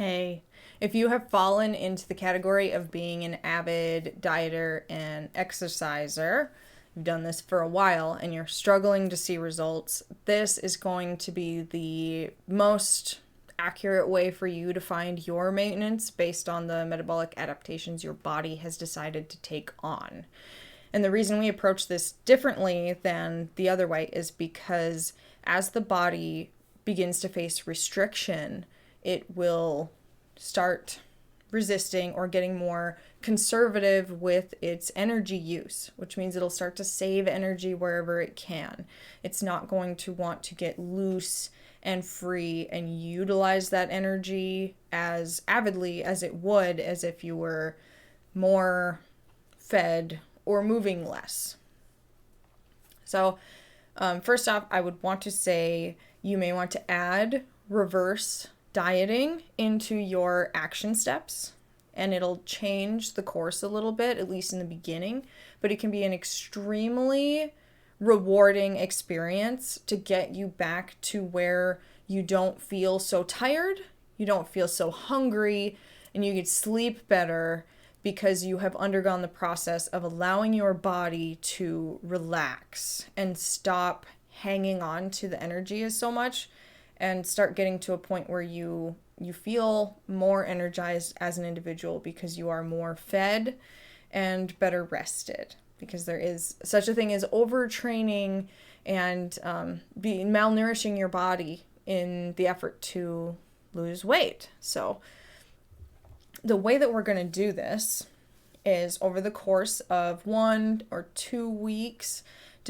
Hey, if you have fallen into the category of being an avid dieter and exerciser, you've done this for a while and you're struggling to see results, this is going to be the most accurate way for you to find your maintenance based on the metabolic adaptations your body has decided to take on. And the reason we approach this differently than the other way is because as the body begins to face restriction, it will start resisting or getting more conservative with its energy use, which means it'll start to save energy wherever it can. It's not going to want to get loose and free and utilize that energy as avidly as it would as if you were more fed or moving less. So, first off, I would want to say you may want to add reverse dieting into your action steps, and it'll change the course a little bit, at least in the beginning, but it can be an extremely rewarding experience to get you back to where you don't feel so tired, you don't feel so hungry, and you can sleep better because you have undergone the process of allowing your body to relax and stop hanging on to the energy as so much and start getting to a point where you feel more energized as an individual because you are more fed and better rested, because there is such a thing as overtraining and malnourishing your body in the effort to lose weight. So the way that we're going to do this is over the course of 1 or 2 weeks,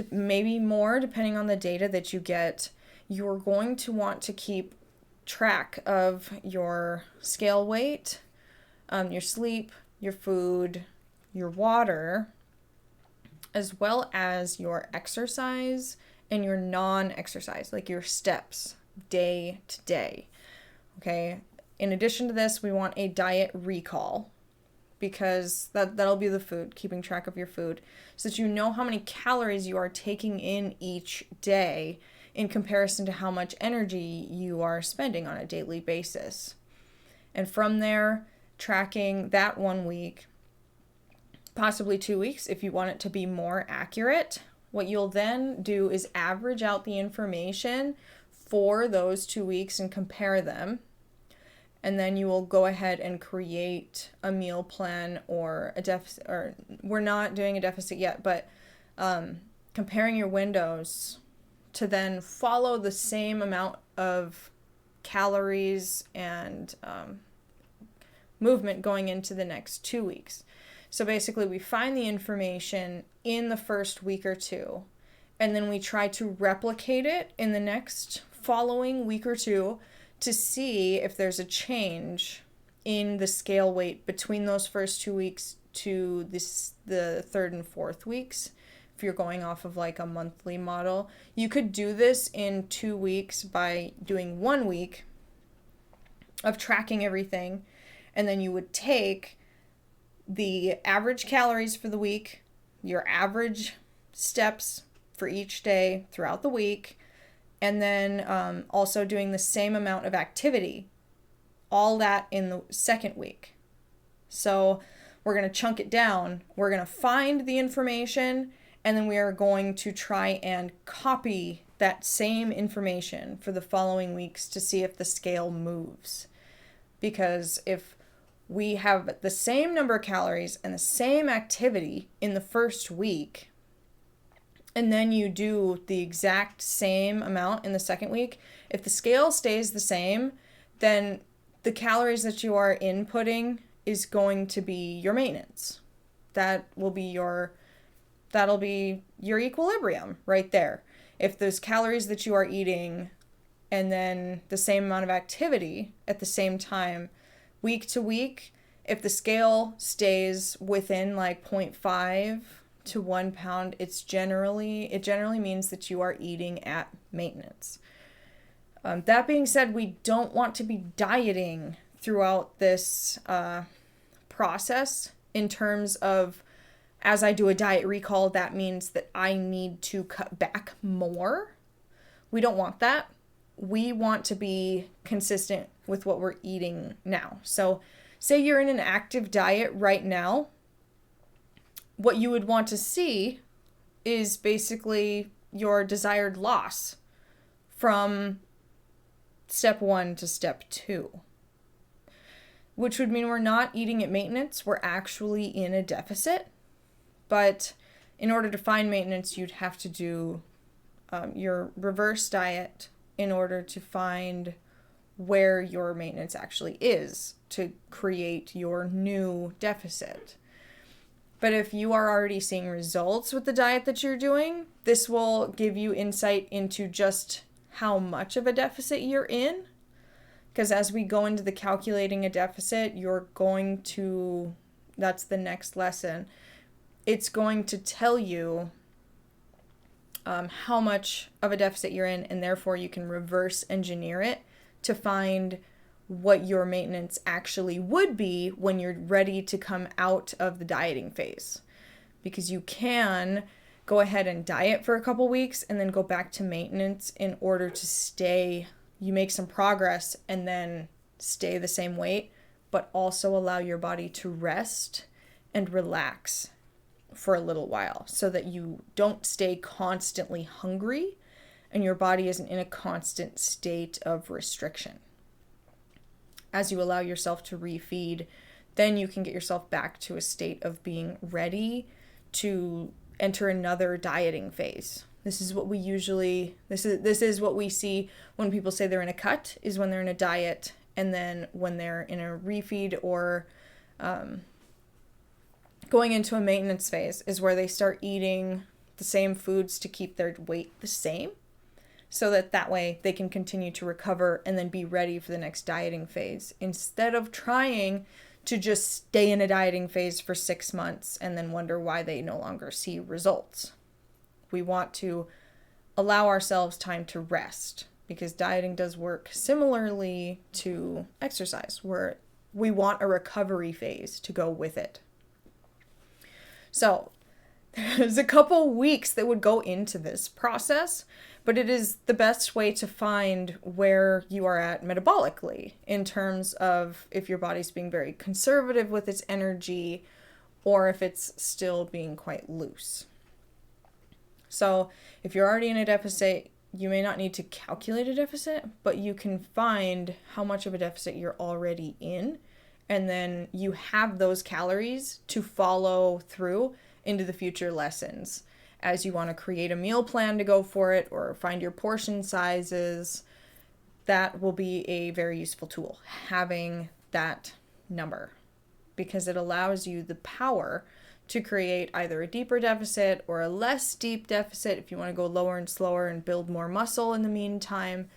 maybe more, depending on the data that you get. You're going to want to keep track of your scale weight, your sleep, your food, your water, as well as your exercise and your non-exercise, like your steps day to day. Okay. In addition to this, we want a diet recall, because that'll be the food, keeping track of your food, so that you know how many calories you are taking in each day in comparison to how much energy you are spending on a daily basis. And from there, tracking that 1 week, possibly 2 weeks if you want it to be more accurate. What you'll then do is average out the information for those 2 weeks and compare them. And then you will go ahead and create a meal plan or a deficit, or we're not doing a deficit yet, but comparing your windows to then follow the same amount of calories and movement going into the next 2 weeks. So basically we find the information in the first week or two, and then we try to replicate it in the next following week or two to see if there's a change in the scale weight between those first 2 weeks to the third and fourth weeks. If you're going off of like a monthly model, you could do this in 2 weeks by doing 1 week of tracking everything, and then you would take the average calories for the week, your average steps for each day throughout the week, and then also doing the same amount of activity, all that in the second week. So we're going to chunk it down. We're going to find the information, and then we are going to try and copy that same information for the following weeks to see if the scale moves. Because if we have the same number of calories and the same activity in the first week, and then you do the exact same amount in the second week, if the scale stays the same, then the calories that you are inputting is going to be your maintenance. That'll be your equilibrium right there. If those calories that you are eating and then the same amount of activity at the same time, week to week, if the scale stays within like 0.5 to 1 pound, it generally means that you are eating at maintenance. That being said, we don't want to be dieting throughout this process in terms of, as I do a diet recall, that means that I need to cut back more. We don't want that. We want to be consistent with what we're eating now. So say you're in an active diet right now, what you would want to see is basically your desired loss from step 1 to step 2, which would mean we're not eating at maintenance, we're actually in a deficit. But in order to find maintenance, you'd have to do your reverse diet in order to find where your maintenance actually is to create your new deficit. But if you are already seeing results with the diet that you're doing, this will give you insight into just how much of a deficit you're in. Because as we go into the calculating a deficit, that's the next lesson. It's going to tell you how much of a deficit you're in, and therefore you can reverse engineer it to find what your maintenance actually would be when you're ready to come out of the dieting phase. Because you can go ahead and diet for a couple weeks and then go back to maintenance in order to you make some progress and then stay the same weight, but also allow your body to rest and relax for a little while so that you don't stay constantly hungry and your body isn't in a constant state of restriction. As you allow yourself to refeed, then you can get yourself back to a state of being ready to enter another dieting phase. This is what we see when people say they're in a cut, is when they're in a diet, and then when they're in a refeed or going into a maintenance phase is where they start eating the same foods to keep their weight the same, so that way they can continue to recover and then be ready for the next dieting phase, instead of trying to just stay in a dieting phase for 6 months and then wonder why they no longer see results. We want to allow ourselves time to rest, because dieting does work similarly to exercise, where we want a recovery phase to go with it. So there's a couple weeks that would go into this process, but it is the best way to find where you are at metabolically in terms of if your body's being very conservative with its energy or if it's still being quite loose. So if you're already in a deficit, you may not need to calculate a deficit, but you can find how much of a deficit you're already in, and then you have those calories to follow through into the future lessons as you want to create a meal plan to go for it or find your portion sizes. That will be a very useful tool, having that number, because it allows you the power to create either a deeper deficit or a less deep deficit if you want to go lower and slower and build more muscle in the meantime.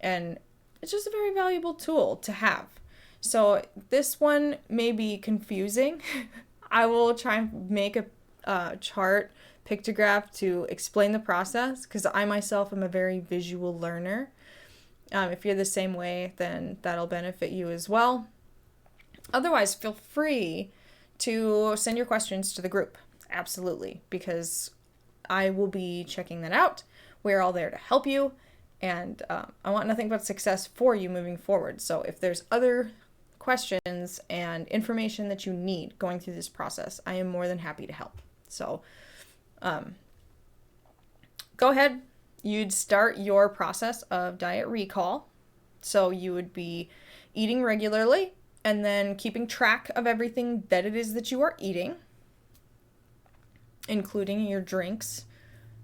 And it's just a very valuable tool to have. So this one may be confusing. I will try and make a chart, pictograph to explain the process, because I myself am a very visual learner. If you're the same way, then that'll benefit you as well. Otherwise, feel free to send your questions to the group. Absolutely, because I will be checking that out. We're all there to help you, and I want nothing but success for you moving forward. So if there's other questions and information that you need going through this process, I am more than happy to help. So go ahead. You'd start your process of diet recall. So you would be eating regularly and then keeping track of everything that it is that you are eating, including your drinks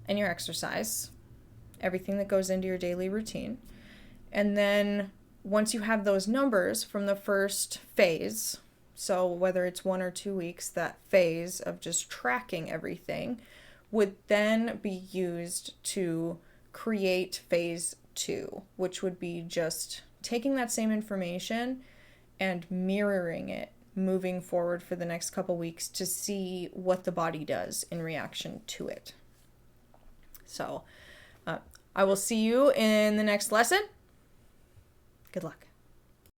and your exercise, everything that goes into your daily routine. And then once you have those numbers from the first phase, so whether it's 1 or 2 weeks, that phase of just tracking everything would then be used to create phase 2, which would be just taking that same information and mirroring it moving forward for the next couple weeks to see what the body does in reaction to it. So I will see you in the next lesson. Good luck.